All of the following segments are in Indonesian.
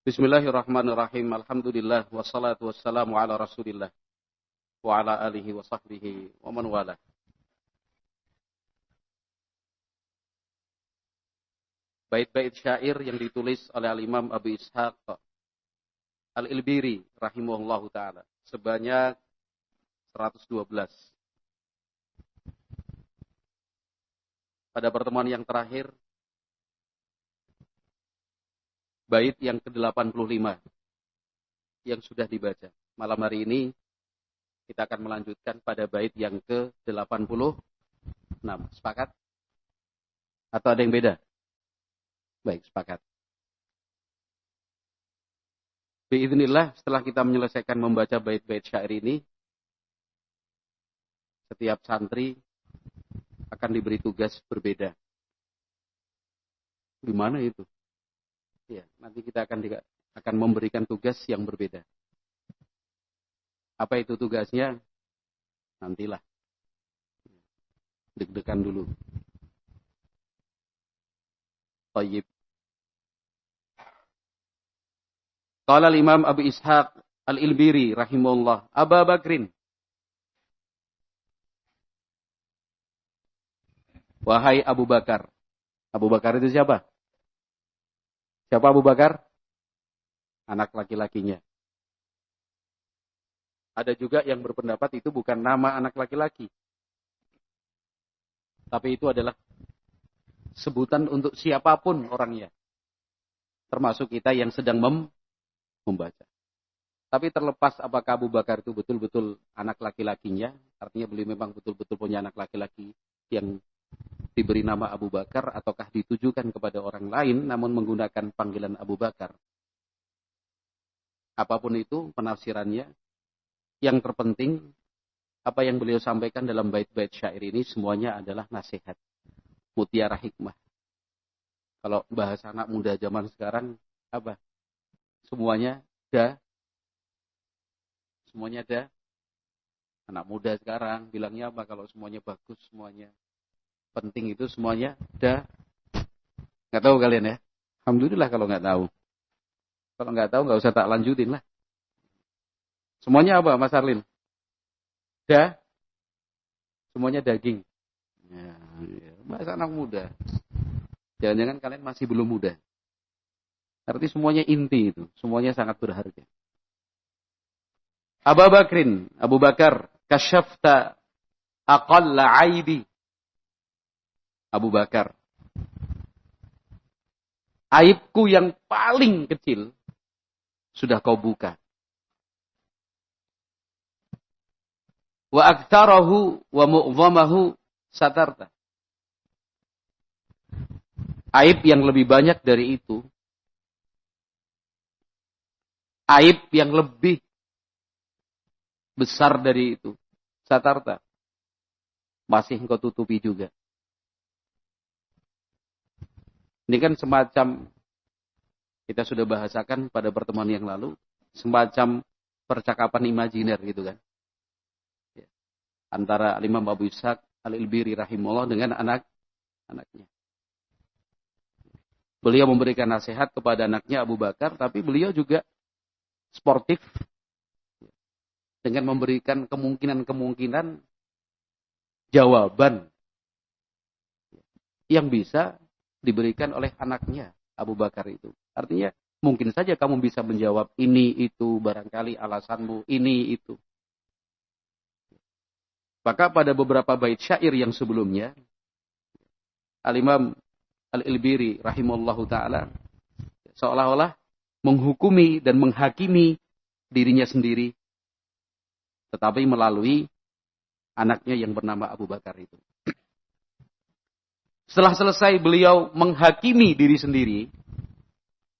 Bismillahirrahmanirrahim. Alhamdulillah wassalatu wassalamu ala Rasulillah wa ala alihi wa sahbihi wa man wala. Bait-bait syair yang ditulis oleh Al-Imam Abu Ishaq Al-Ilbiri rahimahullahu taala sebanyak 112. Pada pertemuan yang terakhir bait yang ke-85 yang sudah dibaca. Malam hari ini kita akan melanjutkan pada bait yang ke-86. Sepakat? Atau ada yang beda? Baik, sepakat. Biiznillah, setelah kita menyelesaikan membaca bait-bait syair ini, setiap santri akan diberi tugas berbeda. Gimana itu? Ya, nanti kita akan memberikan tugas yang berbeda. Apa itu tugasnya? Nantilah. Deg-degan dulu. Thayyib. Qala al-Imam Abu Ishaq Al-Ilbiri rahimahullah, Abu Bakrin. Wahai Abu Bakar. Abu Bakar itu siapa? Siapa Abu Bakar? Anak laki-lakinya. Ada juga yang berpendapat itu bukan nama anak laki-laki. Tapi itu adalah sebutan untuk siapapun orangnya. Termasuk kita yang sedang membaca. Tapi terlepas apakah Abu Bakar itu betul-betul anak laki-lakinya. Artinya beliau memang betul-betul punya anak laki-laki yang diberi nama Abu Bakar ataukah ditujukan kepada orang lain namun menggunakan panggilan Abu Bakar. Apapun itu penafsirannya, yang terpenting apa yang beliau sampaikan dalam bait-bait syair ini semuanya adalah nasihat, mutiara hikmah. Kalau bahasa anak muda zaman sekarang apa? Semuanya dah. Anak muda sekarang bilangnya apa kalau semuanya bagus, semuanya penting itu semuanya dah. Nggak tahu kalian ya? Alhamdulillah kalau nggak tahu. Kalau nggak tahu nggak usah tak lanjutin lah. Semuanya apa Mas Arlin? Dah. Semuanya daging. Ya, bahasa anak muda. Jangan-jangan kalian masih belum muda. Arti semuanya inti itu. Semuanya sangat berharga. Abu Bakar. Kasyafta aqalla aibi. Abu Bakar. Aibku yang paling kecil sudah kau buka. Wa aktsarahu wa mu'dhamahu satarta. Aib yang lebih banyak dari itu. Aib yang lebih besar dari itu. Satarta. Masih engkau tutupi juga. Ini kan semacam, kita sudah bahasakan pada pertemuan yang lalu, semacam percakapan imajiner gitu kan. Antara Imam Abu Ishaq Al-Ilbiri rahimahullah dengan anaknya. Beliau memberikan nasihat kepada anaknya Abu Bakar, tapi beliau juga sportif dengan memberikan kemungkinan-kemungkinan jawaban yang bisa diberikan oleh anaknya Abu Bakar itu. Artinya mungkin saja kamu bisa menjawab ini itu, barangkali alasanmu ini itu. Maka pada beberapa bait syair yang sebelumnya Al-Imam Al-Ilbiri rahimahullahu taala seolah-olah menghukumi dan menghakimi dirinya sendiri tetapi melalui anaknya yang bernama Abu Bakar itu. Setelah selesai beliau menghakimi diri sendiri,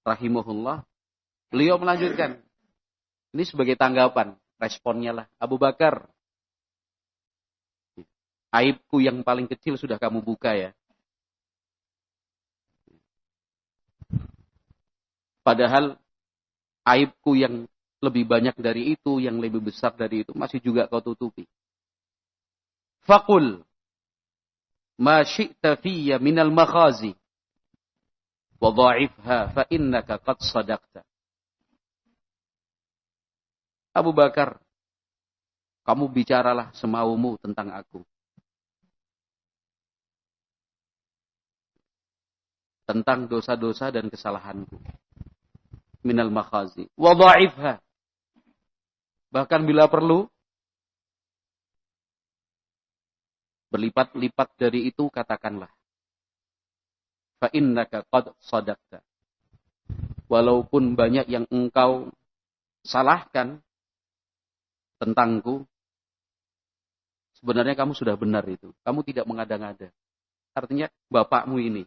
rahimahullah, beliau melanjutkan. Ini sebagai tanggapan, responnya lah. Abu Bakar, aibku yang paling kecil sudah kamu buka ya. Padahal aibku yang lebih banyak dari itu, yang lebih besar dari itu, masih juga kau tutupi. Faqul ma syi'ta fiyya minal makhazi wa dha'ifha fa innaka qad sadaqta. Abu Bakar, kamu bicaralah semaumu tentang aku. Tentang dosa-dosa dan kesalahanku. Minal makhazi. Wa dha'ifha. Bahkan bila perlu, berlipat-lipat dari itu katakanlah. Fa innaka qad sadaqta. Walaupun banyak yang engkau salahkan tentangku, sebenarnya kamu sudah benar itu. Kamu tidak mengada-ngada. Artinya bapakmu ini,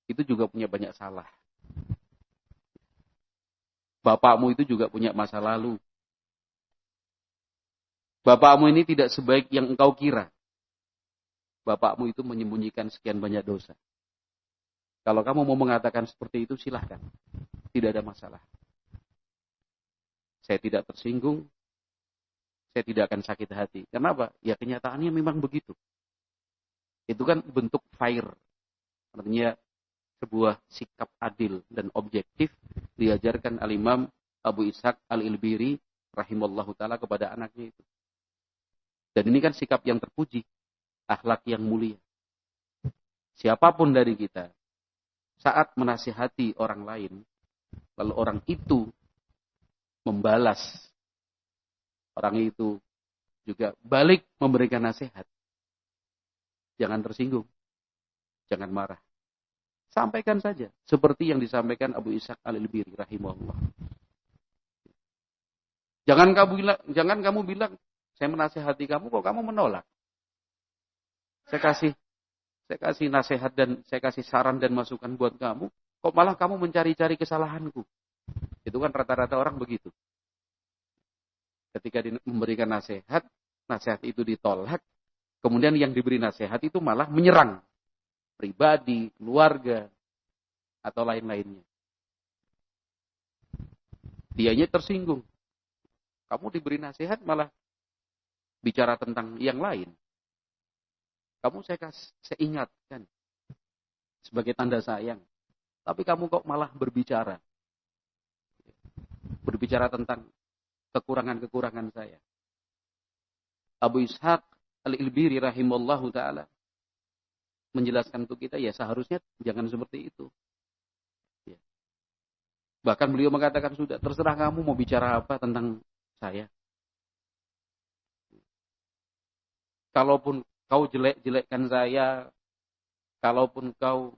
itu juga punya banyak salah. Bapakmu itu juga punya masa lalu. Bapakmu ini tidak sebaik yang engkau kira. Bapakmu itu menyembunyikan sekian banyak dosa. Kalau kamu mau mengatakan seperti itu, silahkan. Tidak ada masalah. Saya tidak tersinggung. Saya tidak akan sakit hati. Kenapa? Ya kenyataannya memang begitu. Itu kan bentuk fair. Artinya sebuah sikap adil dan objektif diajarkan al-Imam Abu Ishaq al-Ilbiri rahimallahu ta'ala kepada anaknya itu. Dan ini kan sikap yang terpuji. Akhlak yang mulia. Siapapun dari kita, saat menasihati orang lain, lalu orang itu membalas, orang itu juga balik memberikan nasihat, jangan tersinggung, jangan marah. Sampaikan saja, seperti yang disampaikan Abu Ishaq al-Ilbiri rahimahullah. Jangan kamu bilang, saya menasihati kamu, kok kamu menolak. Saya kasih nasihat dan saya kasih saran dan masukan buat kamu, kok malah kamu mencari-cari kesalahanku. Itu kan rata-rata orang begitu. Ketika memberikan nasihat itu ditolak, kemudian yang diberi nasihat itu malah menyerang pribadi, keluarga, atau lain-lainnya. Dianya tersinggung. Kamu diberi nasihat malah bicara tentang yang lain. Kamu saya ingatkan sebagai tanda sayang. Tapi kamu kok malah berbicara. Berbicara tentang kekurangan-kekurangan saya. Abu Ishaq al-Ilbiri rahimallahu ta'ala menjelaskan untuk kita, ya seharusnya jangan seperti itu. Ya. Bahkan beliau mengatakan, sudah terserah kamu mau bicara apa tentang saya. Kalaupun kau jelek-jelekkan saya, kalaupun kau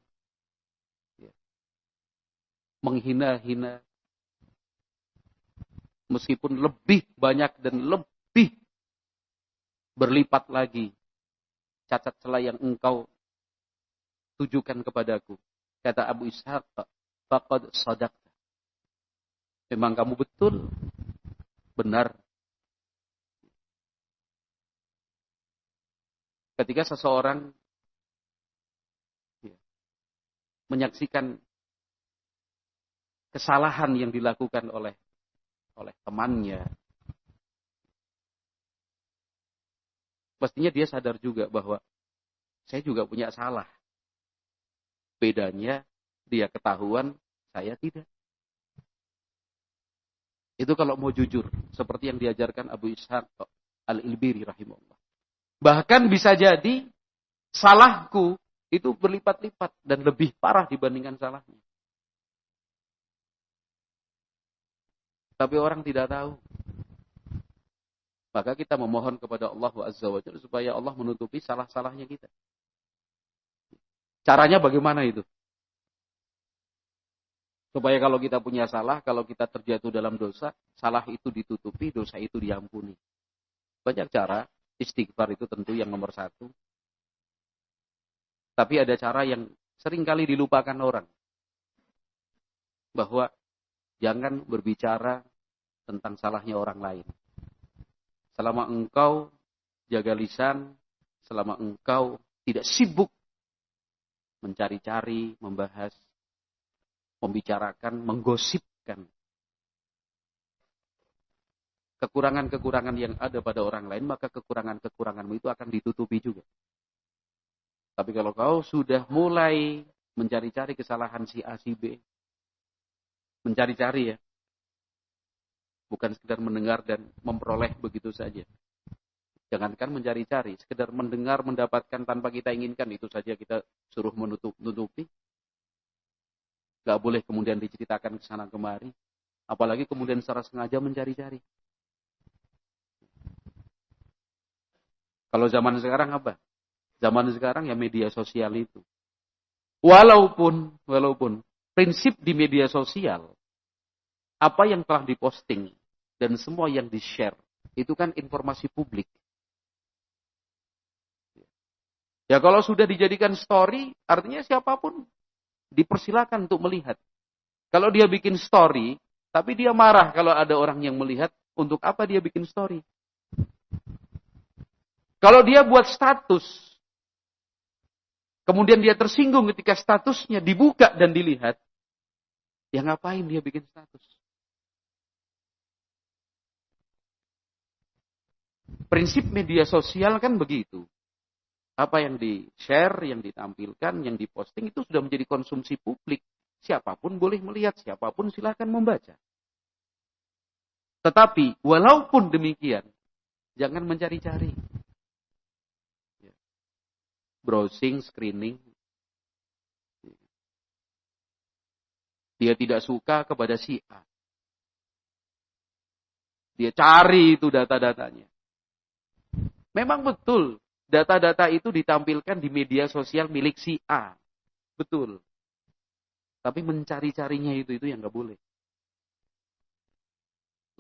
menghina-hina, meskipun lebih banyak dan lebih berlipat lagi cacat celah yang engkau tujukan kepadaku, kata Abu Ishaq, faqad sadaqta. Memang kamu betul, benar. Ketika seseorang menyaksikan kesalahan yang dilakukan oleh temannya, pastinya dia sadar juga bahwa saya juga punya salah. Bedanya dia ketahuan, saya tidak. Itu kalau mau jujur, seperti yang diajarkan Abu Ishaq al-Ilbiri rahimahullah. Bahkan bisa jadi salahku itu berlipat-lipat dan lebih parah dibandingkan salahnya. Tapi orang tidak tahu. Maka kita memohon kepada Allah Azza wa Jalla supaya Allah menutupi salah-salahnya kita. Caranya bagaimana itu? Supaya kalau kita punya salah, kalau kita terjatuh dalam dosa, salah itu ditutupi, dosa itu diampuni. Banyak cara. Istighfar itu tentu yang nomor satu. Tapi ada cara yang sering kali dilupakan orang. Bahwa jangan berbicara tentang salahnya orang lain. Selama engkau jaga lisan, selama engkau tidak sibuk mencari-cari, membahas, membicarakan, menggosipkan kekurangan-kekurangan yang ada pada orang lain, maka kekurangan-kekuranganmu itu akan ditutupi juga. Tapi kalau kau sudah mulai mencari-cari kesalahan si A, si B, mencari-cari ya, Bukan sekedar mendengar dan memperoleh begitu saja. Jangankan mencari-cari, sekedar mendengar, mendapatkan tanpa kita inginkan, itu saja kita suruh menutupi. Gak boleh kemudian diceritakan ke sana kemari. Apalagi kemudian secara sengaja mencari-cari. Kalau zaman sekarang apa? Zaman sekarang ya media sosial itu. Walaupun prinsip di media sosial, apa yang telah diposting dan semua yang di-share, itu kan informasi publik. Ya kalau sudah dijadikan story, artinya siapapun dipersilakan untuk melihat. Kalau dia bikin story, tapi dia marah kalau ada orang yang melihat, untuk apa dia bikin story? Kalau dia buat status, kemudian dia tersinggung ketika statusnya dibuka dan dilihat, ya ngapain dia bikin status? Prinsip media sosial kan begitu. Apa yang di-share, yang ditampilkan, yang diposting itu sudah menjadi konsumsi publik. Siapapun boleh melihat, siapapun silakan membaca. Tetapi walaupun demikian, jangan mencari-cari. Browsing, screening. Dia tidak suka kepada si A. Dia cari itu data-datanya. Memang betul, data-data itu ditampilkan di media sosial milik si A. Betul. Tapi mencari-carinya itu yang nggak boleh.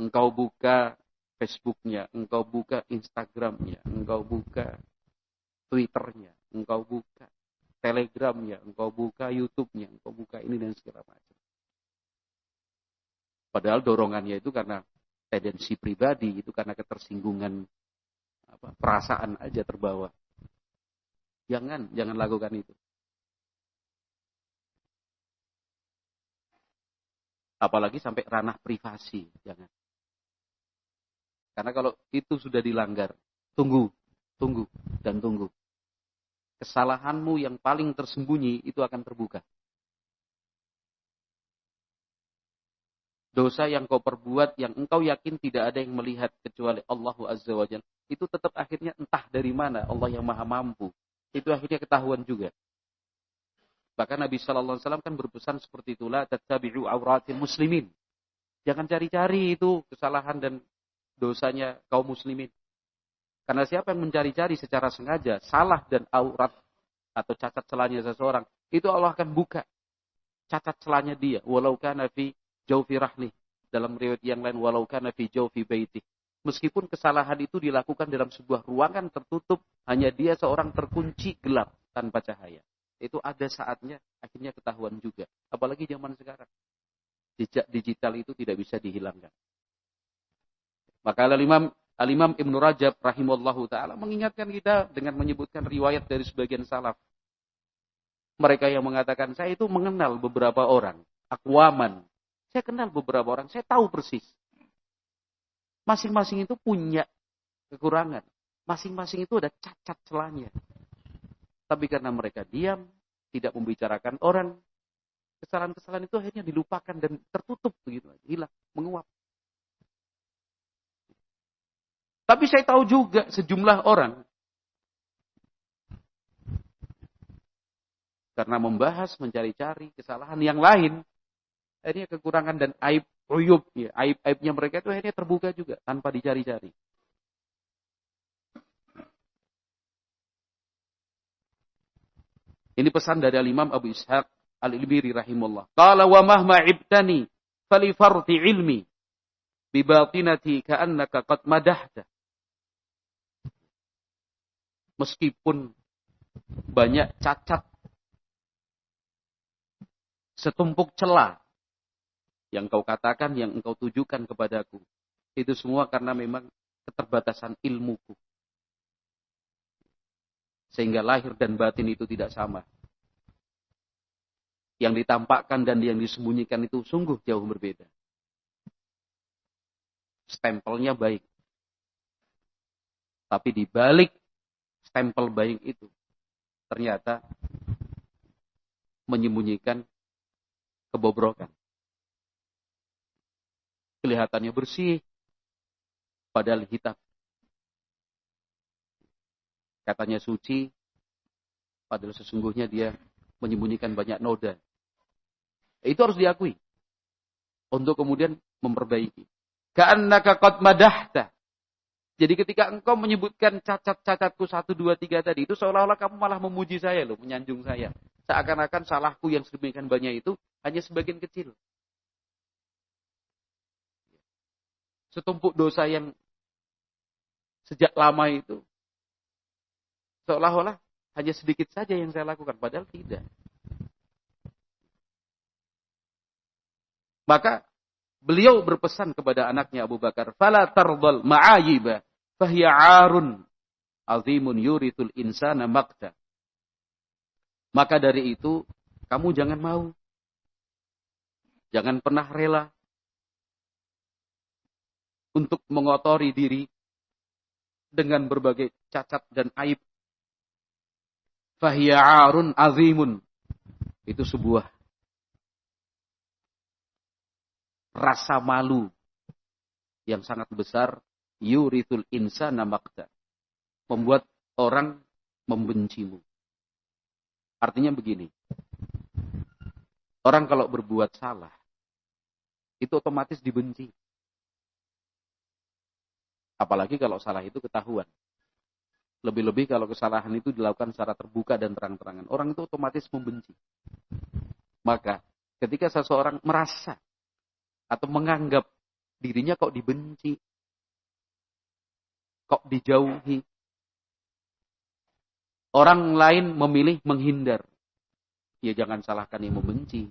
Engkau buka Facebooknya, engkau buka Instagramnya, engkau buka Twitternya, engkau buka Telegramnya, engkau buka YouTube-nya, engkau buka ini dan segala macam. Padahal dorongannya itu karena tendensi pribadi, itu karena ketersinggungan perasaan aja terbawa. Jangan lakukan itu. Apalagi sampai ranah privasi, jangan. Karena kalau itu sudah dilanggar, tunggu. Kesalahanmu yang paling tersembunyi itu akan terbuka. Dosa yang kau perbuat, yang engkau yakin tidak ada yang melihat kecuali Allah Azza wa Jalla, itu tetap akhirnya entah dari mana Allah yang maha mampu. Itu akhirnya ketahuan juga. Bahkan Nabi Shallallahu Alaihi Wasallam kan berpesan seperti itulah, tattabi'u auratil muslimin. Jangan cari-cari itu kesalahan dan dosanya kaum muslimin. Karena siapa yang mencari-cari secara sengaja salah dan aurat atau cacat celahnya seseorang, itu Allah akan buka cacat celahnya dia. Walau kana fi jawfi rahli. Dalam riwayat yang lain, walau kana fi jawfi baiti. Meskipun kesalahan itu dilakukan dalam sebuah ruangan tertutup, hanya dia seorang terkunci gelap tanpa cahaya. Itu ada saatnya akhirnya ketahuan juga. Apalagi zaman sekarang. Jejak digital itu tidak bisa dihilangkan. Maka Al-Imam Ibnu Rajab rahimallahu ta'ala mengingatkan kita dengan menyebutkan riwayat dari sebagian salaf. Mereka yang mengatakan, saya itu mengenal beberapa orang. Aqwaman. Saya kenal beberapa orang, saya tahu persis. Masing-masing itu punya kekurangan. Masing-masing itu ada cacat celahnya. Tapi karena mereka diam, tidak membicarakan orang, kesalahan-kesalahan itu akhirnya dilupakan dan tertutup begitu, hilang, menguap. Tapi saya tahu juga sejumlah orang karena membahas, mencari-cari kesalahan yang lain, akhirnya kekurangan dan aib-uyub, ya, aib-aibnya mereka itu akhirnya terbuka juga tanpa dicari-cari. Ini pesan dari Imam Abu Ishaq Al-Ilbiri rahimahullah. Qala wa mahma ibtani fali farti ilmi bi batinati ka'annaka qad madahta. Meskipun banyak cacat, setumpuk celah yang kau katakan, yang engkau tujukan kepadaku, itu semua karena memang keterbatasan ilmuku. Sehingga lahir dan batin itu tidak sama. Yang ditampakkan dan yang disembunyikan itu sungguh jauh berbeda. Stempelnya baik. Tapi di balik stempel baik itu ternyata menyembunyikan kebobrokan. Kelihatannya bersih, padahal hitam. Katanya suci, padahal sesungguhnya dia menyembunyikan banyak noda. Itu harus diakui. Untuk kemudian memperbaiki. Ka'annaka qad madahta. Jadi ketika engkau menyebutkan cacat-cacatku 1, 2, 3 tadi, itu seolah-olah kamu malah memuji saya loh, menyanjung saya. Seakan-akan salahku yang sedemikian banyak itu hanya sebagian kecil. Setumpuk dosa yang sejak lama itu, seolah-olah hanya sedikit saja yang saya lakukan, padahal tidak. Maka beliau berpesan kepada anaknya Abu Bakar, "Fala tardal ma'ayiba, fahiya 'arun 'azimun yurithul insana maqta." Maka dari itu, kamu jangan mau. Jangan pernah rela untuk mengotori diri dengan berbagai cacat dan aib. Fahiya 'arun 'azimun. Itu sebuah rasa malu yang sangat besar, yurithul insana maqta, membuat orang membencimu. Artinya begini, orang kalau berbuat salah itu otomatis dibenci, apalagi kalau salah itu ketahuan. Lebih-lebih kalau kesalahan itu dilakukan secara terbuka dan terang-terangan, orang itu otomatis membenci. Maka ketika seseorang merasa atau menganggap dirinya kok dibenci, kok dijauhi, orang lain memilih menghindar, ya jangan salahkan yang membenci.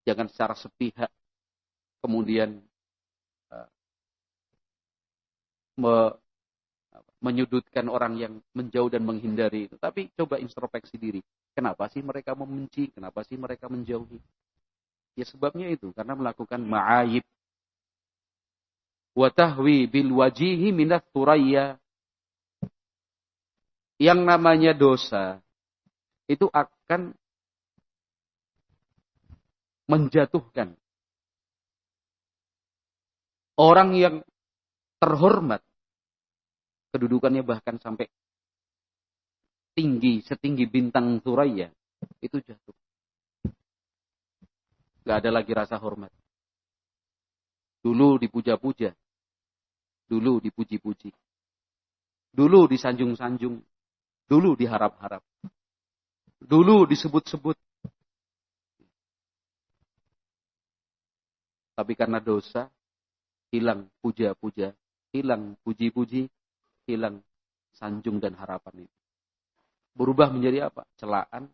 Jangan secara sepihak kemudian menyudutkan orang yang menjauh dan menghindari itu. Tapi coba introspeksi diri. Kenapa sih mereka membenci? Kenapa sih mereka menjauhi? Ya sebabnya itu, karena melakukan ma'ayib. Wa tahwi bil wajihi minat thuraya. Yang namanya dosa, itu akan menjatuhkan orang yang terhormat. Kedudukannya bahkan sampai tinggi, setinggi bintang thuraya. Itu jatuh. Gak ada lagi rasa hormat. Dulu dipuja-puja. Dulu dipuji-puji. Dulu disanjung-sanjung. Dulu diharap-harap. Dulu disebut-sebut. Tapi karena dosa, hilang puja-puja. Hilang puji-puji. Hilang sanjung dan harapan itu. Berubah menjadi apa? Celaan.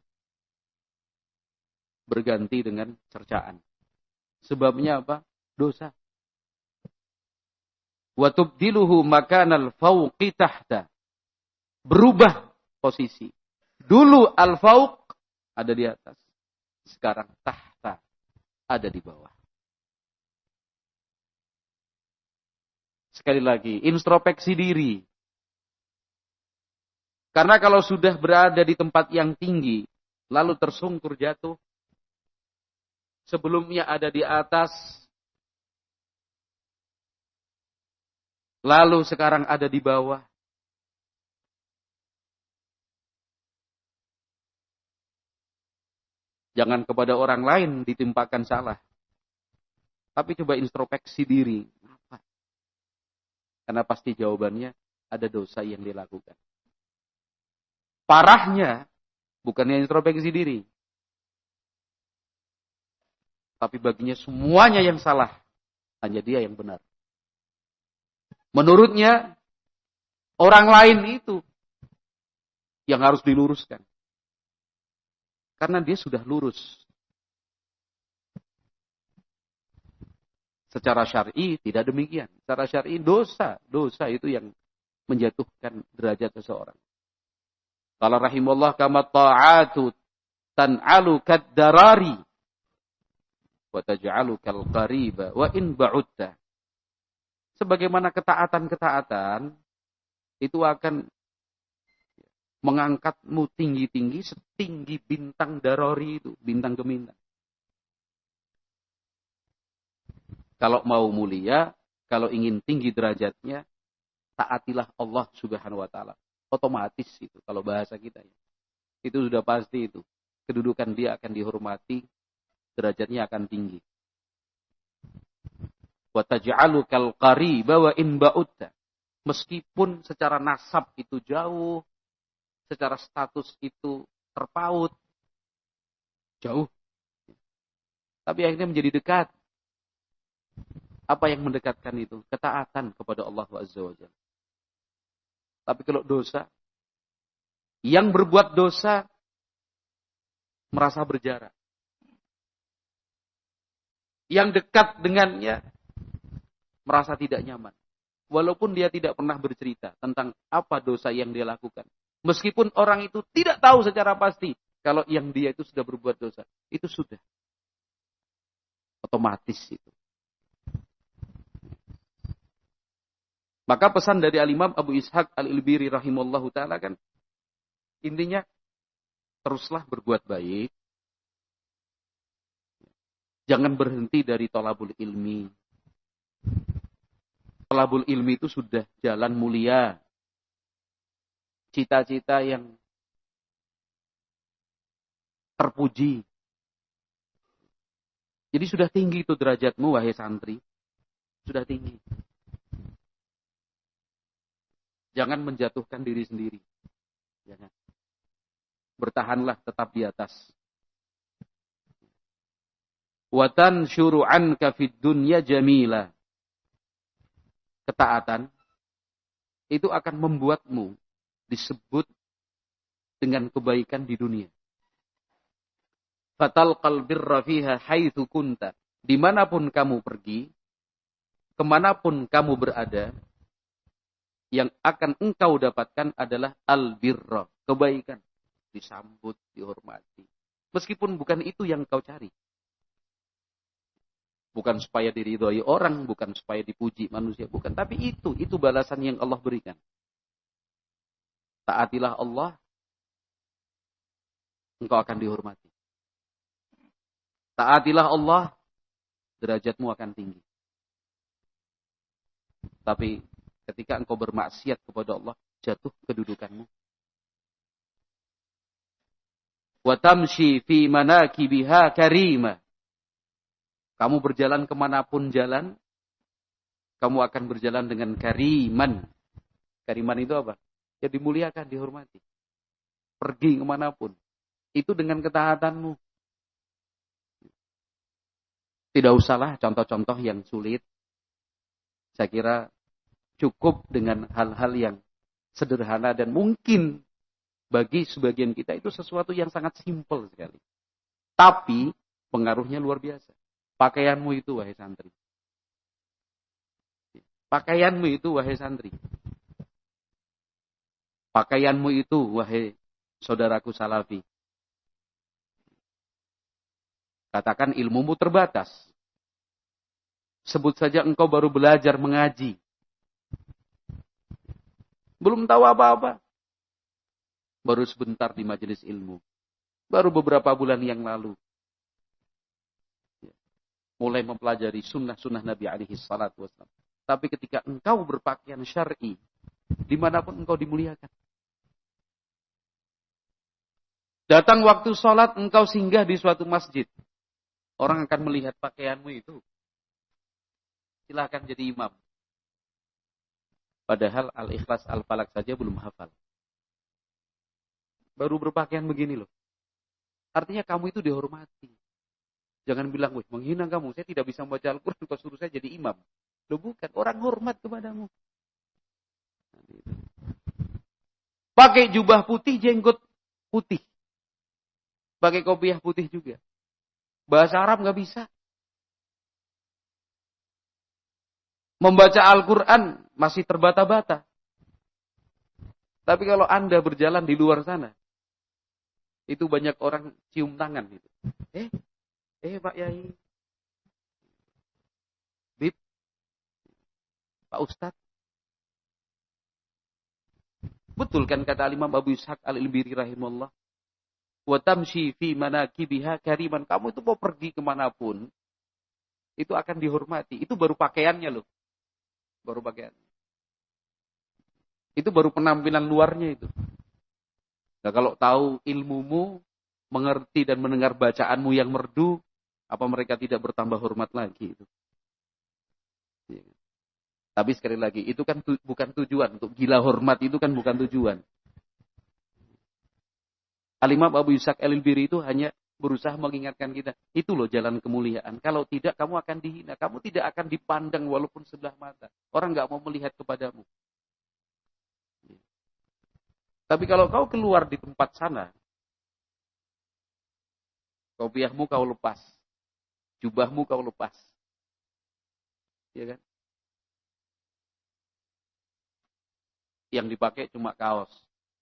Berganti dengan cercaan. Sebabnya apa? Dosa. Wa tubdiluhu makanal fauqi tahta. Berubah posisi. Dulu al-fauq ada di atas. Sekarang tahta ada di bawah. Sekali lagi, introspeksi diri. Karena kalau sudah berada di tempat yang tinggi, lalu tersungkur jatuh, sebelumnya ada di atas, lalu sekarang ada di bawah. Jangan kepada orang lain ditimpakan salah. Tapi coba introspeksi diri. Apa? Karena pasti jawabannya ada dosa yang dilakukan. Parahnya, bukannya introspeksi diri. Tapi baginya semuanya yang salah. Hanya dia yang benar. Menurutnya, orang lain itu yang harus diluruskan. Karena dia sudah lurus. Secara syar'i tidak demikian. Secara syar'i dosa itu yang menjatuhkan derajat seseorang. Qala rahimahullah kama ta'atu tan'alu kaddarari wa taj'alu kal qariba wa in ba'udta. Sebagaimana ketaatan-ketaatan itu akan mengangkatmu tinggi-tinggi setinggi bintang darori itu, bintang gemintang. Kalau mau mulia, kalau ingin tinggi derajatnya, taatilah Allah Subhanahu wa taala. Otomatis itu kalau bahasa kita ya. Itu sudah pasti itu. Kedudukan dia akan dihormati, derajatnya akan tinggi. Wa taj'alu kal qariba wa in ba'udta. Meskipun secara nasab itu jauh, secara status itu terpaut, jauh. Tapi akhirnya menjadi dekat. Apa yang mendekatkan itu? Ketaatan kepada Allah Azza wa Jalla. Tapi kalau dosa, yang berbuat dosa merasa berjarak. Yang dekat dengannya merasa tidak nyaman. Walaupun dia tidak pernah bercerita tentang apa dosa yang dia lakukan. Meskipun orang itu tidak tahu secara pasti kalau yang dia itu sudah berbuat dosa. Itu sudah. Otomatis itu. Maka pesan dari Al-Imam Abu Ishaq Al-Ilbiri rahimallahu ta'ala kan, intinya, teruslah berbuat baik. Jangan berhenti dari thalabul ilmi. Thalabul ilmi itu sudah jalan mulia. Cita-cita yang terpuji. Jadi sudah tinggi itu derajatmu, wahai santri. Sudah tinggi. Jangan menjatuhkan diri sendiri. Jangan. Bertahanlah tetap di atas. Watan syuru'an kafid dunya jamila. Ketaatan itu akan membuatmu disebut dengan kebaikan di dunia. Fatal qalbirra fiha haitsu kunta. Dimanapun kamu pergi, kemanapun kamu berada, yang akan engkau dapatkan adalah albirra, kebaikan. Disambut, dihormati. Meskipun bukan itu yang kau cari. Bukan supaya diridhoi orang, bukan supaya dipuji manusia, bukan. Tapi itu balasan yang Allah berikan. Taatilah Allah, engkau akan dihormati. Taatilah Allah, derajatmu akan tinggi. Tapi ketika engkau bermaksiat kepada Allah, jatuh kedudukanmu. Wa tamshi fi manakibiha karima. Kamu berjalan kemanapun jalan, kamu akan berjalan dengan kariman. Kariman itu apa? Ya dimuliakan, dihormati. Pergi kemanapun. Itu dengan ketaatanmu. Tidak usahlah contoh-contoh yang sulit. Saya kira cukup dengan hal-hal yang sederhana dan mungkin bagi sebagian kita itu sesuatu yang sangat simpel sekali. Tapi pengaruhnya luar biasa. Pakaianmu itu, wahai santri. Pakaianmu itu, wahai santri. Pakaianmu itu, wahai saudaraku salafi. Katakan ilmumu terbatas. Sebut saja engkau baru belajar mengaji. Belum tahu apa-apa. Baru sebentar di majelis ilmu. Baru beberapa bulan yang lalu. Mulai mempelajari sunnah-sunnah Nabi alaihi salatu wassalam. Tapi ketika engkau berpakaian syar'i, dimanapun engkau dimuliakan. Datang waktu sholat, engkau singgah di suatu masjid. Orang akan melihat pakaianmu itu. Silakan jadi imam. Padahal Al-Ikhlas Al-Falak saja belum hafal. Baru berpakaian begini loh. Artinya kamu itu dihormati. Jangan bilang, wih, menghina kamu. Saya tidak bisa membaca Al-Quran, kau suruh saya jadi imam. Loh bukan, orang hormat kepadamu. Pakai jubah putih, jenggot putih. Pakai kopiah putih juga. Bahasa Arab nggak bisa. Membaca Al-Quran masih terbata-bata. Tapi kalau Anda berjalan di luar sana, itu banyak orang cium tangan. Gitu. Pak Yai. Bib. Pak Ustadz. Betul kan kata Imam Abu Ishaq Al-Ilbiri rahimahullah. Wa tamshi fi manakibiha kariman. Kamu itu mau pergi kemanapun. itu akan dihormati. Itu baru pakaiannya loh. Baru pakaian. Itu baru penampilan luarnya itu. Nah, kalau tahu ilmumu, mengerti dan mendengar bacaanmu yang merdu, apa mereka tidak bertambah hormat lagi itu? Ya. Tapi sekali lagi, itu kan bukan tujuan. Untuk gila hormat itu kan bukan tujuan. Al-Imam Abu Ishaq Al-Ilbiri itu hanya berusaha mengingatkan kita. Itu loh jalan kemuliaan. Kalau tidak, kamu akan dihina. Kamu tidak akan dipandang walaupun sebelah mata. Orang nggak mau melihat kepadamu. Tapi kalau kau keluar di tempat sana, kopiahmu kau lepas. Jubahmu kau lepas. Ya kan? Yang dipakai cuma kaos.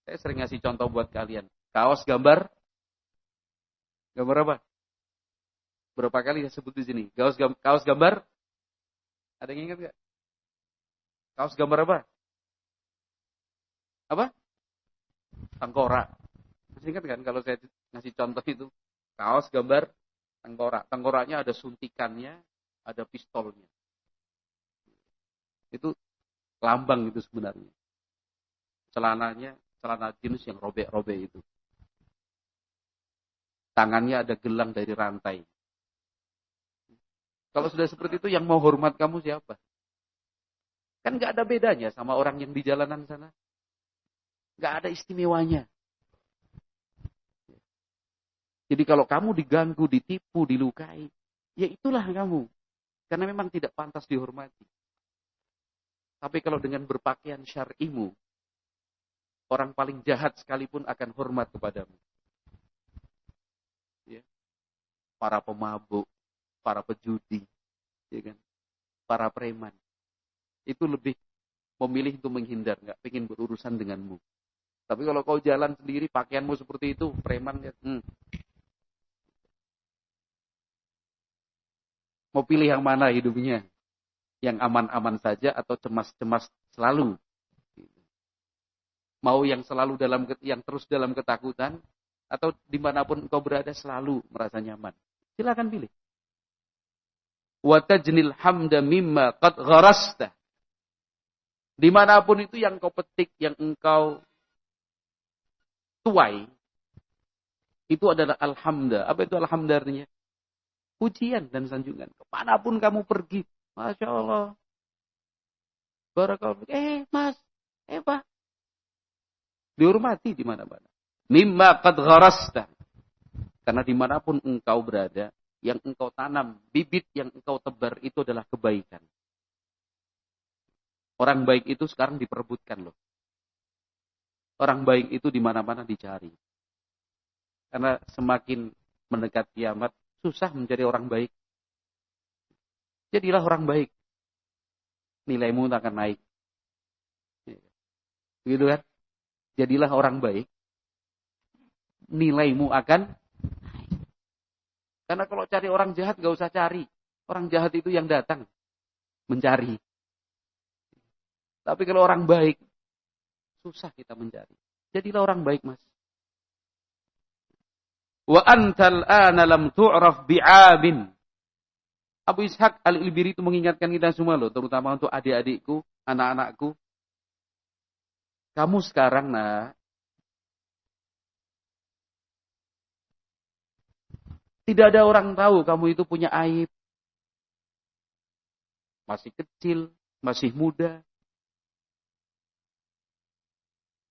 Saya sering ngasih contoh buat kalian. Kaos gambar apa? Berapa kali saya sebut di sini? Kaos gambar? Ada yang ingat nggak? Kaos gambar apa? Apa? Tengkorak. Masih ingat kan kalau saya ngasih contoh itu? Kaos gambar tengkorak. Tengkoraknya ada suntikannya, ada pistolnya. Itu lambang itu sebenarnya. Celana jeans yang robek-robek itu. Tangannya ada gelang dari rantai. Kalau sudah seperti itu, yang mau hormat kamu siapa? Kan gak ada bedanya sama orang yang di jalanan sana. Gak ada istimewanya. Jadi kalau kamu diganggu, ditipu, dilukai, ya itulah kamu. Karena memang tidak pantas dihormati. Tapi kalau dengan berpakaian syar'imu, orang paling jahat sekalipun akan hormat kepadamu. Ya. Para pemabuk, para pejudi, ya kan? Para preman. Itu lebih memilih untuk menghindar, nggak pengen berurusan denganmu. Tapi kalau kau jalan sendiri, pakaianmu seperti itu, preman, ya, mau pilih yang mana hidupnya? Yang aman-aman saja atau cemas-cemas selalu? Mau yang selalu yang terus dalam ketakutan, atau dimanapun engkau berada selalu merasa nyaman. Silakan pilih. Wa tajnil hamda mimma qad gharasta. Dimanapun itu yang kau petik, yang engkau tuai, itu adalah alhamda. Apa itu alhamda artinya? Pujian dan sanjungan. Kemanapun kamu pergi, Masya Allah. Barakallahu. Mas, Pak. Dihormati di mana-mana. Mimma qad gharasta. Karena dimanapun engkau berada, yang engkau tanam, bibit yang engkau tebar itu adalah kebaikan. Orang baik itu sekarang diperebutkan loh. Orang baik itu di mana-mana dicari. Karena semakin mendekat kiamat, susah mencari orang baik. Jadilah orang baik. Nilaimu akan naik. Begitu kan? Jadilah orang baik. Nilaimu akan naik. Karena kalau cari orang jahat gak usah cari. Orang jahat itu yang datang mencari. Tapi kalau orang baik, susah kita mencari. Jadilah orang baik, Mas. Wa antal ana lam tu'raf bi'abin. Abu Ishaq Al-Ilbiri itu mengingatkan kita semua loh, terutama untuk adik-adikku, anak-anakku. Kamu sekarang, nak, tidak ada orang tahu kamu itu punya aib. Masih kecil, masih muda.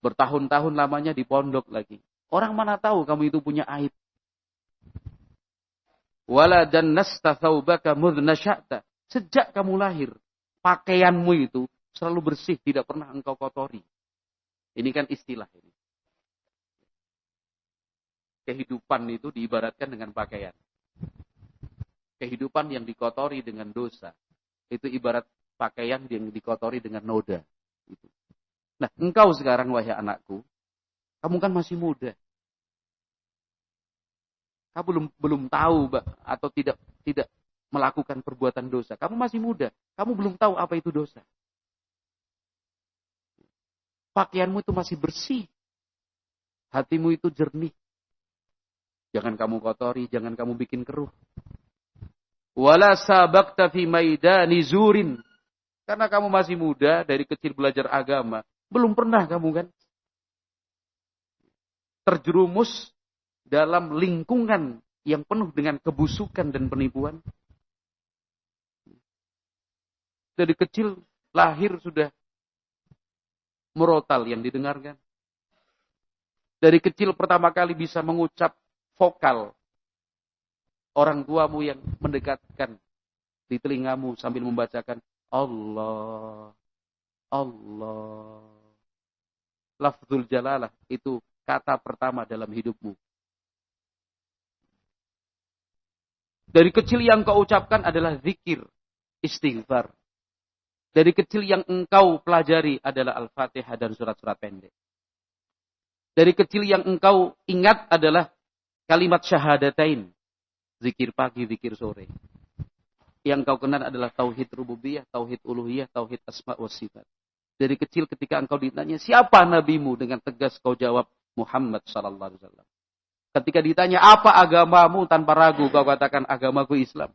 Bertahun-tahun lamanya di pondok lagi. Orang mana tahu kamu itu punya aib. Wala dannasta thawbaka mudh nasya'ta. Sejak kamu lahir, pakaianmu itu selalu bersih, tidak pernah engkau kotori. Ini kan istilah ini. Kehidupan itu diibaratkan dengan pakaian. Kehidupan yang dikotori dengan dosa, itu ibarat pakaian yang dikotori dengan noda. Gitu. Nah, engkau sekarang, wahai anakku, kamu kan masih muda. Kamu belum tahu atau tidak melakukan perbuatan dosa. Kamu masih muda. Kamu belum tahu apa itu dosa. Pakaianmu itu masih bersih. Hatimu itu jernih. Jangan kamu kotori, jangan kamu bikin keruh. Wala sabaqta fi maidani zurin. Karena kamu masih muda, dari kecil belajar agama. Belum pernah kamu kan terjerumus dalam lingkungan yang penuh dengan kebusukan dan penipuan. Dari kecil lahir sudah murotal yang didengarkan. Dari kecil pertama kali bisa mengucap vokal. Orang tuamu yang mendekatkan di telingamu sambil membacakan Allah, Allah. Lafzul jalalah itu kata pertama dalam hidupmu. Dari kecil yang kau ucapkan adalah zikir, istighfar. Dari kecil yang engkau pelajari adalah Al-Fatihah dan surat-surat pendek. Dari kecil yang engkau ingat adalah kalimat syahadatain. Zikir pagi, zikir sore. Yang kau kenal adalah tauhid rububiyah, tauhid uluhiyah, tauhid asma wa sifat. Dari kecil ketika engkau ditanya, siapa nabimu? Dengan tegas kau jawab, Muhammad sallallahu alaihi wasallam. Ketika ditanya, apa agamamu? Tanpa ragu kau katakan, agamaku Islam.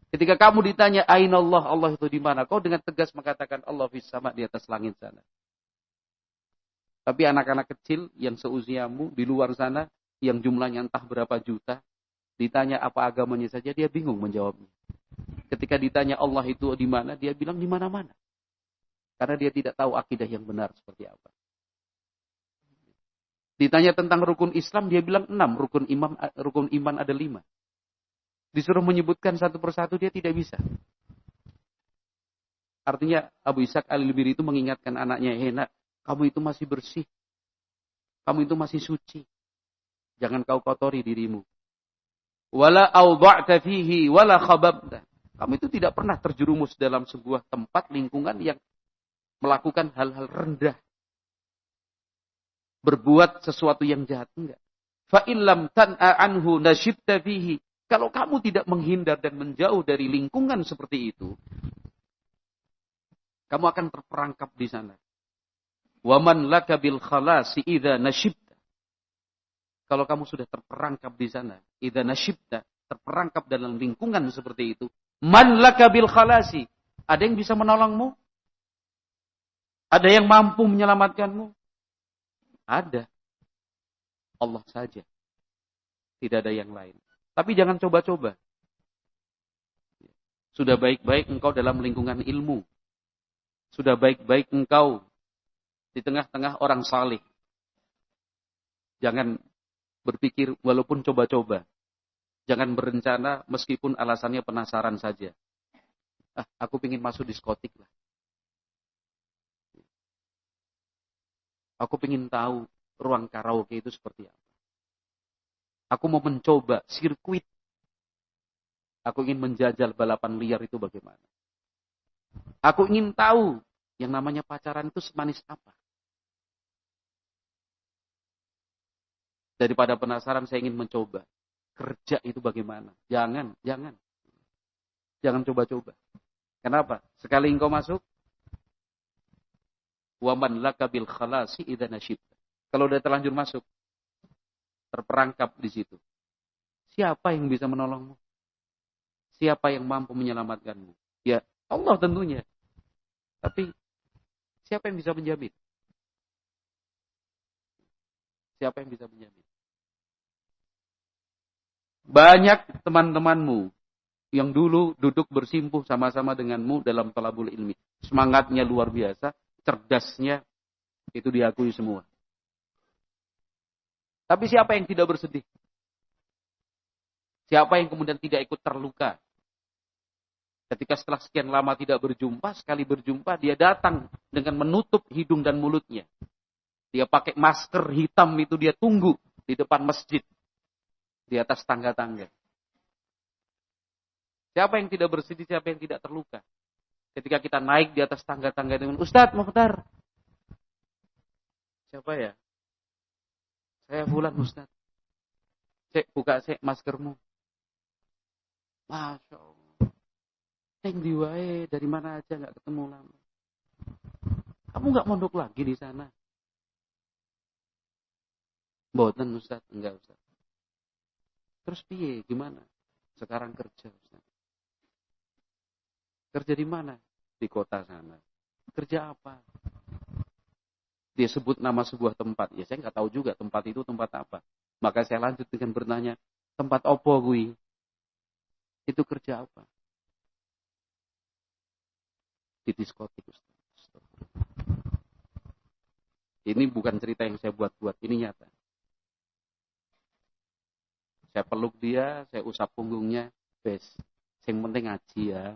Ketika kamu ditanya, Aina Allah, Allah itu di mana? Kau dengan tegas mengatakan, Allah fis sama, di atas langit sana. Tapi anak-anak kecil yang seusiamu di luar sana, yang jumlahnya entah berapa juta, ditanya apa agamanya saja, dia bingung menjawabnya. Ketika ditanya Allah itu di mana, dia bilang di mana-mana. Karena dia tidak tahu akidah yang benar seperti apa. Ditanya tentang rukun Islam, dia bilang 6. Rukun iman ada 5. Disuruh menyebutkan satu persatu, dia tidak bisa. Artinya Abu Ishaq Al-Lubiri itu mengingatkan anaknya, nak, kamu itu masih bersih. Kamu itu masih suci. Jangan kau kotori dirimu. Wala awda'ta fihi wala khababta. Kamu itu tidak pernah terjerumus dalam sebuah tempat, lingkungan yang melakukan hal-hal rendah. Berbuat sesuatu yang jahat. Enggak. Fa'illam tan'a anhu nasyibta fihi. Kalau kamu tidak menghindar dan menjauh dari lingkungan seperti itu, kamu akan terperangkap di sana. Waman laka bil khalasi idza nasyibta. Kalau kamu sudah terperangkap di sana, idza nasyibta, terperangkap dalam lingkungan seperti itu, man laka bil khalasi. Ada yang bisa menolongmu? Ada yang mampu menyelamatkanmu? Ada. Allah saja. Tidak ada yang lain. Tapi jangan coba-coba. Sudah baik-baik engkau dalam lingkungan ilmu. Sudah baik-baik engkau di tengah-tengah orang saleh. Jangan berpikir walaupun coba-coba. Jangan berencana meskipun alasannya penasaran saja. Aku ingin masuk diskotik lah. Aku ingin tahu ruang karaoke itu seperti apa. Aku mau mencoba sirkuit. Aku ingin menjajal balapan liar itu bagaimana. Aku ingin tahu yang namanya pacaran itu semanis apa. Daripada penasaran, saya ingin mencoba. Kerja itu bagaimana. Jangan. Jangan coba-coba. Kenapa? Sekali engkau masuk, waman laka bil khalasi idza nasyibta. Kalau udah terlanjur masuk, terperangkap di situ. Siapa yang bisa menolongmu? Siapa yang mampu menyelamatkanmu? Ya, Allah tentunya. Tapi siapa yang bisa menjamin? Siapa yang bisa menjamin? Banyak teman-temanmu yang dulu duduk bersimpuh sama-sama denganmu dalam talabul ilmi. Semangatnya luar biasa, cerdasnya itu diakui semua. Tapi siapa yang tidak bersedih? Siapa yang kemudian tidak ikut terluka? Ketika setelah sekian lama tidak berjumpa, sekali berjumpa, dia datang dengan menutup hidung dan mulutnya. Dia pakai masker hitam itu, dia tunggu di depan masjid. Di atas tangga-tangga. Siapa yang tidak bersedih, siapa yang tidak terluka? Ketika kita naik di atas tangga-tangga dengan Ustadz Mukhtar. Siapa ya? Saya Fulan Ustadz. Cek, buka cek maskermu. Masya Allah. Neng diwae, dari mana aja gak ketemu lama. Kamu gak mondok lagi di sana? Mboten Ustadz, enggak Ustadz. Terus piye, gimana? Sekarang kerja Ustadz. Kerja di mana? Di kota sana. Kerja apa? Dia sebut nama sebuah tempat. Ya saya nggak tahu juga tempat itu tempat apa. Maka saya lanjut dengan bertanya, tempat opo gue? Itu kerja apa? Di diskotik, Ustaz. Ini bukan cerita yang saya buat-buat, ini nyata. Saya peluk dia, saya usap punggungnya, bes. Yang penting ngaji ya.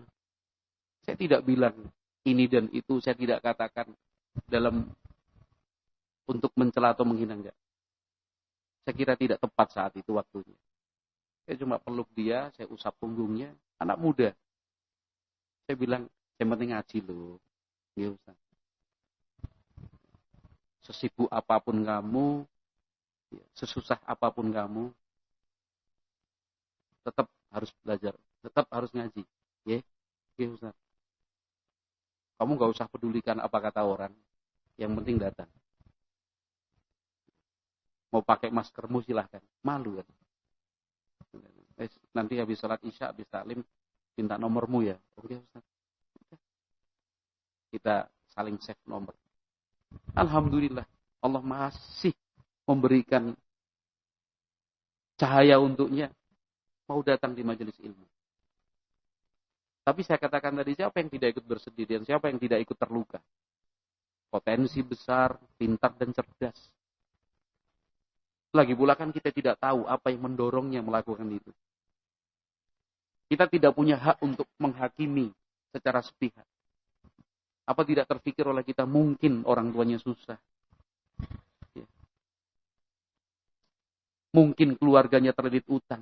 Saya tidak bilang ini dan itu, saya tidak katakan dalam untuk mencela atau menghina, enggak. Saya kira tidak tepat saat itu waktunya. Saya cuma peluk dia, saya usap punggungnya, anak muda. Saya bilang, yang penting ngaji loh. Ya Ustaz. Sesibuk apapun kamu, sesusah apapun kamu, tetap harus belajar, tetap harus ngaji. Ya, Ustaz. Kamu gak usah pedulikan apa kata orang, yang penting datang. Mau pakai maskermu silahkan, malu kan. Nanti habis sholat isya, habis taklim, minta nomormu ya. Oke Ustaz. Kita saling save nomor. Alhamdulillah, Allah masih memberikan cahaya untuknya. Mau datang di majelis ilmu. Tapi saya katakan tadi, siapa yang tidak ikut bersedih dan siapa yang tidak ikut terluka? Potensi besar, pintar dan cerdas. Lagi pula kan kita tidak tahu apa yang mendorongnya melakukan itu. Kita tidak punya hak untuk menghakimi secara sepihak. Apa tidak terpikir oleh kita mungkin orang tuanya susah. Ya. Mungkin keluarganya terlilit utang.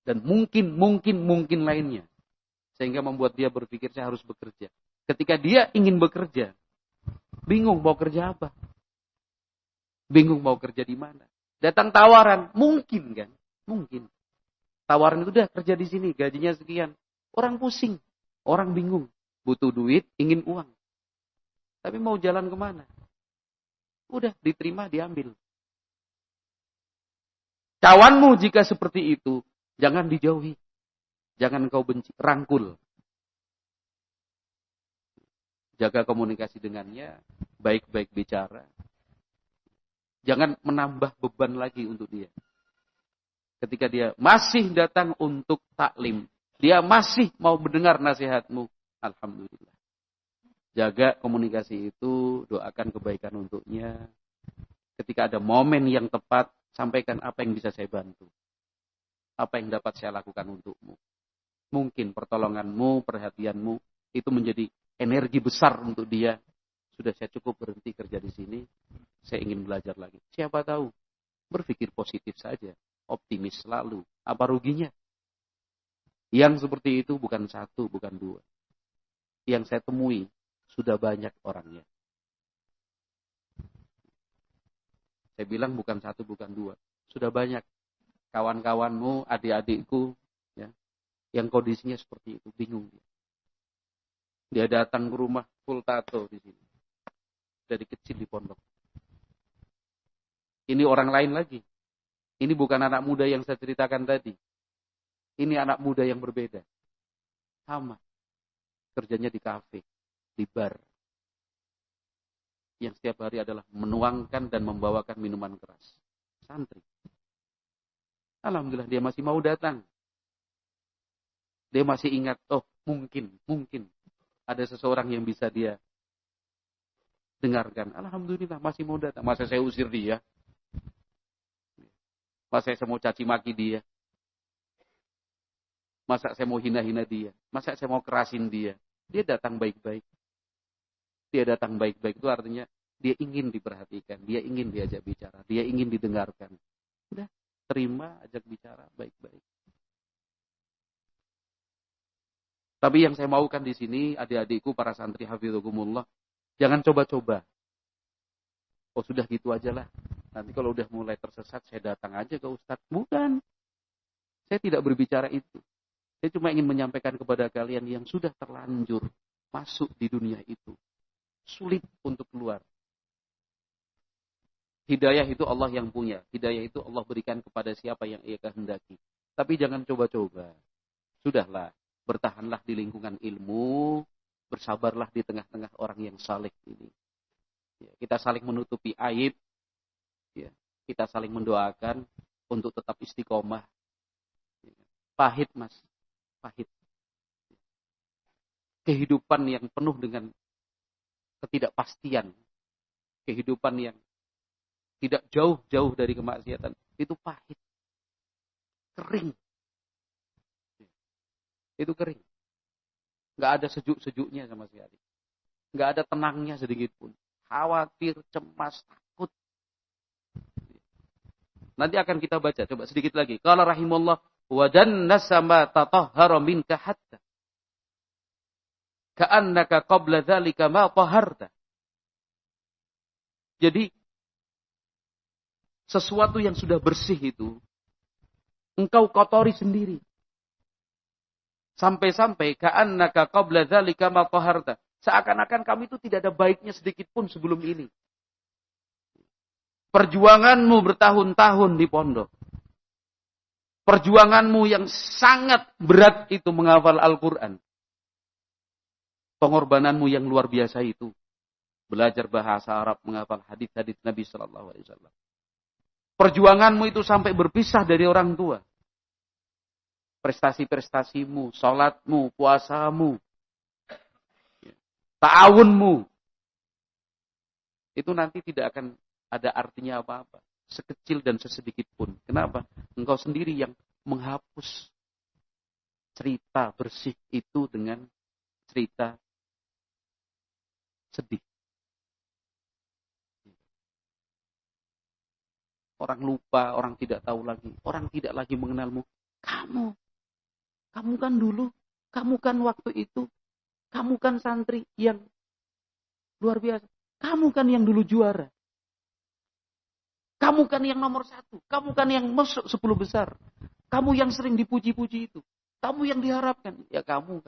Dan mungkin lainnya. Sehingga membuat dia berpikir saya harus bekerja. Ketika dia ingin bekerja, bingung mau kerja apa. Bingung mau kerja di mana. Datang tawaran, mungkin kan? Mungkin. Tawaran itu udah kerja di sini, gajinya sekian. Orang pusing, orang bingung. Butuh duit, ingin uang. Tapi mau jalan kemana? Udah diterima, diambil. Kawanmu jika seperti itu, jangan dijauhi. Jangan kau benci, rangkul. Jaga komunikasi dengannya, baik-baik bicara. Jangan menambah beban lagi untuk dia. Ketika dia masih datang untuk taklim, dia masih mau mendengar nasihatmu, alhamdulillah. Jaga komunikasi itu, doakan kebaikan untuknya. Ketika ada momen yang tepat, sampaikan apa yang bisa saya bantu. Apa yang dapat saya lakukan untukmu. Mungkin pertolonganmu, perhatianmu, itu menjadi energi besar untuk dia. Sudah saya cukup berhenti kerja di sini, saya ingin belajar lagi. Siapa tahu, berpikir positif saja, optimis selalu. Apa ruginya? Yang seperti itu bukan satu, bukan dua. Yang saya temui, sudah banyak orangnya. Saya bilang bukan satu, bukan dua. Sudah banyak kawan-kawanmu, adik-adikku, ya, yang kondisinya seperti itu, bingung dia. Dia datang ke rumah full tato di sini. Dari kecil di pondok. Ini orang lain lagi. Ini bukan anak muda yang saya ceritakan tadi. Ini anak muda yang berbeda. Sama. Kerjanya di kafe, di bar. Yang setiap hari adalah menuangkan dan membawakan minuman keras. Santri. Alhamdulillah dia masih mau datang. Dia masih ingat, oh mungkin ada seseorang yang bisa dia dengarkan. Alhamdulillah masih mau datang. Masa saya usir dia? Masa saya mau caci maki dia? Masa saya mau hina-hina dia? Masa saya mau kerasin dia? Dia datang baik-baik. Dia datang baik-baik itu artinya dia ingin diperhatikan, dia ingin diajak bicara, dia ingin didengarkan. Udah, terima, ajak bicara baik-baik. Tapi yang saya maukan di sini, adik-adikku para santri hafidhukumullah, jangan coba-coba. Oh sudah gitu aja lah. Nanti kalau udah mulai tersesat, saya datang aja ke Ustadz. Bukan. Saya tidak berbicara itu. Saya cuma ingin menyampaikan kepada kalian yang sudah terlanjur masuk di dunia itu. Sulit untuk keluar. Hidayah itu Allah yang punya. Hidayah itu Allah berikan kepada siapa yang ia kehendaki. Tapi jangan coba-coba. Sudahlah, bertahanlah di lingkungan ilmu, bersabarlah di tengah-tengah orang yang saleh ini. Ya, kita saling menutupi aib, ya, kita saling mendoakan untuk tetap istiqomah. Pahit mas, pahit. Kehidupan yang penuh dengan ketidakpastian, kehidupan yang tidak jauh-jauh dari kemaksiatan, itu pahit, kering. Itu kering. Nggak ada sejuk-sejuknya sama sekali. Nggak ada tenangnya sedikit pun. Khawatir, cemas, takut. Nanti akan kita baca, coba sedikit lagi. Qala rahimullah, wa jannasa ma tatahhara minka hatta ka'annaka qabla dzalika ma taharta. Jadi sesuatu yang sudah bersih itu engkau kotori sendiri. Sampai-sampai ka'annaka qabla dzalika ma taharta. Seakan-akan kami itu tidak ada baiknya sedikit pun sebelum ini. Perjuanganmu bertahun-tahun di pondok. Perjuanganmu yang sangat berat itu menghafal Al-Quran. Pengorbananmu yang luar biasa itu. Belajar bahasa Arab, menghafal hadis-hadis Nabi Sallallahu Alaihi Wasallam. Perjuanganmu itu sampai berpisah dari orang tua. Prestasi-prestasimu, sholatmu, puasamu, ta'awunmu. Itu nanti tidak akan ada artinya apa-apa. Sekecil dan sesedikit pun. Kenapa? Engkau sendiri yang menghapus cerita bersih itu dengan cerita sedih. Orang lupa, orang tidak tahu lagi. Orang tidak lagi mengenalmu. Kamu kan dulu, kamu kan waktu itu, kamu kan santri yang luar biasa. Kamu kan yang dulu juara. Kamu kan yang nomor 1. Kamu kan yang masuk 10 besar. Kamu yang sering dipuji-puji itu. Kamu yang diharapkan. Ya kamu.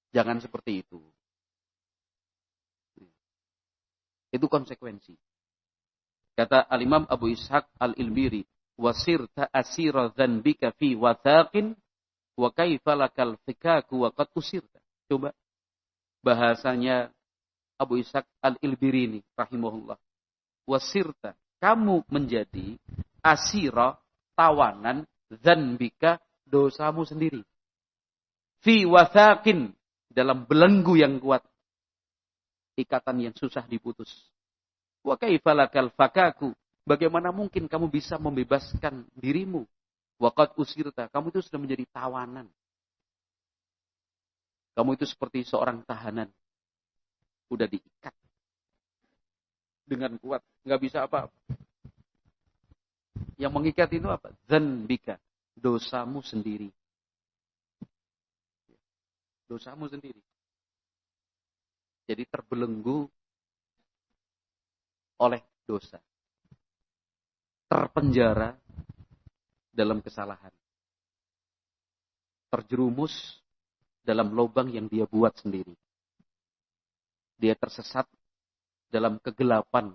Jangan seperti itu. Itu konsekuensi. Kata Al-Imam Abu Ishaq Al-Ilbiri, wasirta asira dzanbika fi wathaqin wa kaifa lakal fikaku wa qad usirta. Coba bahasanya Abu Ishaq Al-Ilbiri ini rahimahullah. Wasirta, kamu menjadi asira, tawanan, dzanbika, dosamu sendiri. Fi wathaqin, dalam belenggu yang kuat. Ikatan yang susah diputus. Wa kaifa lakal fakaku, bagaimana mungkin kamu bisa membebaskan dirimu? Wa qad usirta, kamu itu sudah menjadi tawanan. Kamu itu seperti seorang tahanan. Udah diikat. Dengan kuat. Nggak bisa apa-apa. Yang mengikat itu apa? Dzanbika. Dosamu sendiri. Dosamu sendiri. Jadi terbelenggu oleh dosa. Terpenjara dalam kesalahan. Terjerumus dalam lubang yang dia buat sendiri. Dia tersesat dalam kegelapan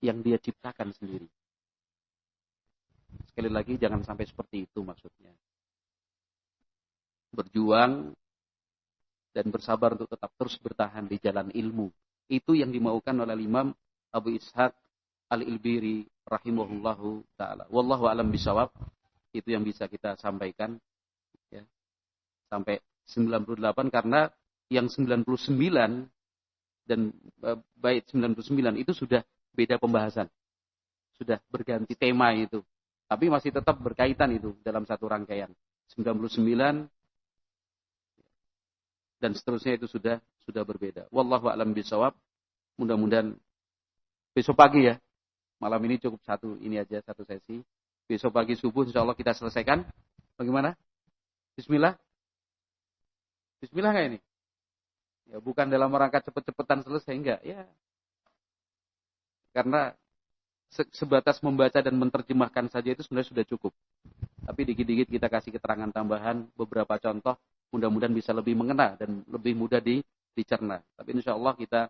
yang dia ciptakan sendiri. Sekali lagi, jangan sampai seperti itu maksudnya. Berjuang dan bersabar untuk tetap terus bertahan di jalan ilmu. Itu yang dimaukan oleh Imam Abu Ishaq Al-Ilbiri rahimahullahu ta'ala. Wallahu alam bisawab. Itu yang bisa kita sampaikan. Ya. Sampai 98, karena yang 99 dan bait 99 itu sudah beda pembahasan. Sudah berganti tema itu. Tapi masih tetap berkaitan itu dalam satu rangkaian. 99 dan seterusnya itu sudah berbeda. Wallahu a'lam bishawab. Mudah-mudahan besok pagi ya. Malam ini cukup satu sesi. Besok pagi subuh insyaallah kita selesaikan. Bagaimana? Bismillah. Bismillah enggak ini? Ya, bukan dalam rangka cepet-cepetan selesai, enggak. Ya. Karena sebatas membaca dan menerjemahkan saja itu sebenarnya sudah cukup. Tapi dikit-dikit kita kasih keterangan tambahan, beberapa contoh, mudah-mudahan bisa lebih mengena dan lebih mudah dicerna. Tapi insya Allah kita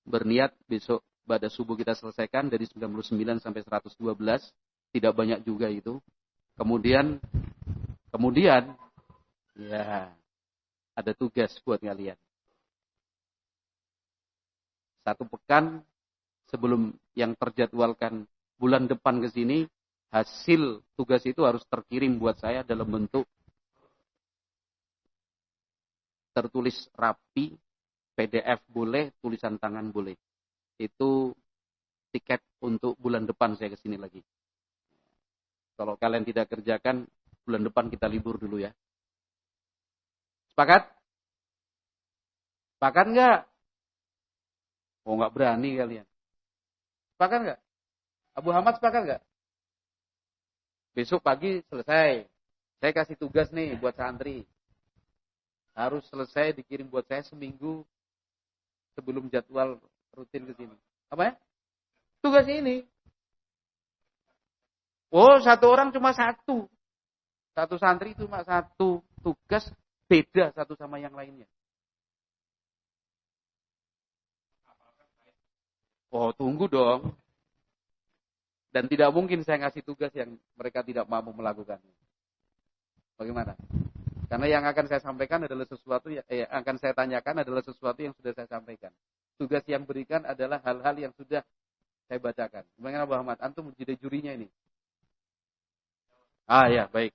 berniat besok pada subuh kita selesaikan dari 99 sampai 112. Tidak banyak juga itu. Kemudian ya ada tugas buat kalian. 1 pekan sebelum yang terjadwalkan bulan depan ke sini, hasil tugas itu harus terkirim buat saya dalam bentuk tertulis rapi, PDF boleh, tulisan tangan boleh. Itu tiket untuk bulan depan saya ke sini lagi. Kalau kalian tidak kerjakan, bulan depan kita libur dulu ya. Sepakat? Sepakat nggak? Oh, nggak berani kalian. Sepakat nggak? Abu Hamad sepakat nggak? Besok pagi selesai. Saya kasih tugas nih buat santri. Harus selesai dikirim buat saya seminggu sebelum jadwal rutin ke sini. Apa ya? Tugas ini. Oh, 1 orang cuma 1. 1 santri cuma 1 tugas, beda satu sama yang lainnya. Oh, tunggu dong. Dan tidak mungkin saya ngasih tugas yang mereka tidak mampu melakukannya. Bagaimana? Karena yang akan saya sampaikan adalah sesuatu yang akan saya tanyakan adalah sesuatu yang sudah saya sampaikan. Tugas yang berikan adalah hal-hal yang sudah saya bacakan. Bagaimana Pak Ahmad? Antum jadi jurinya ini. Ya, baik.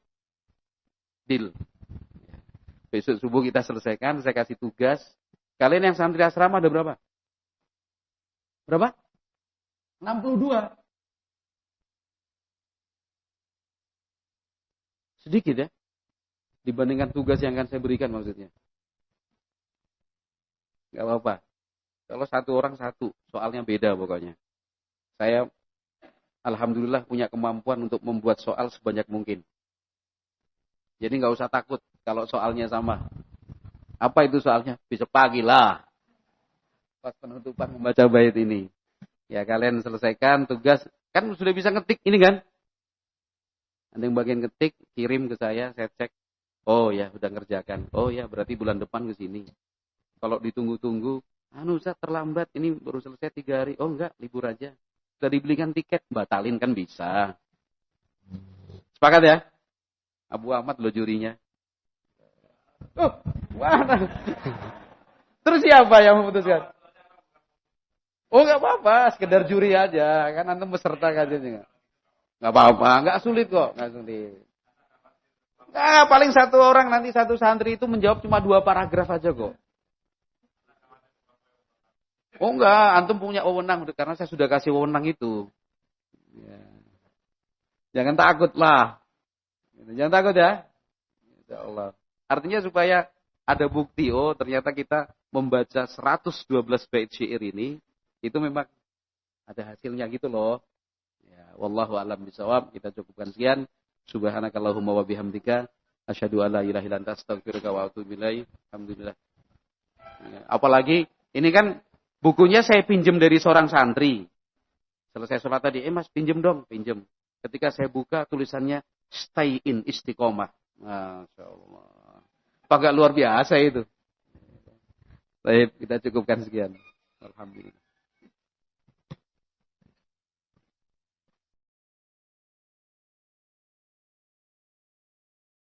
Deal. Besok subuh kita selesaikan, saya kasih tugas. Kalian yang santri asrama ada berapa? Berapa? 62. Sedikit ya. Dibandingkan tugas yang akan saya berikan maksudnya. Gak apa-apa. Kalau 1 orang 1, soalnya beda pokoknya. Saya alhamdulillah punya kemampuan untuk membuat soal sebanyak mungkin. Jadi nggak usah takut kalau soalnya sama. Apa itu soalnya? Besok pagi lah. Pas penutupan membaca bait ini. Ya kalian selesaikan tugas. Kan sudah bisa ngetik ini kan? Ada yang bagian ketik, kirim ke saya cek. Oh ya, udah ngerjakan. Oh ya, berarti bulan depan ke sini. Kalau ditunggu-tunggu, Ustaz terlambat, ini baru selesai 3 hari. Oh enggak, libur aja. Sudah dibelikan tiket, batalin kan bisa. Sepakat ya? Abu Ahmad lo jurinya. Mana? Terus siapa yang memutuskan? Oh enggak apa-apa, sekedar juri aja. Kan antum peserta kajiannya. Enggak apa-apa, enggak sulit kok, enggak sulit. Nah, paling 1 orang nanti 1 santri itu menjawab cuma 2 paragraf aja kok. Oh enggak, antum punya wewenang karena saya sudah kasih wewenang itu. Ya. Jangan takut lah. Jangan takut ya. Insyaallah. Artinya supaya ada bukti, oh ternyata kita membaca 112 bait syair ini itu memang ada hasilnya gitu loh. Ya, wallahu a'lam bishawab. Kita cukupkan sekian. Subhanakallahumma wa bihamdika asyhadu an la ilaha illa anta astaghfiruka wa atubu ilaik. Alhamdulillah. Ya, apalagi ini kan bukunya saya pinjam dari seorang santri. Selesai sholat tadi, Mas pinjam dong, pinjam. Ketika saya buka tulisannya stay in istiqomah. Masya Allah. Apa gak luar biasa itu? Baik, kita cukupkan sekian. Alhamdulillah.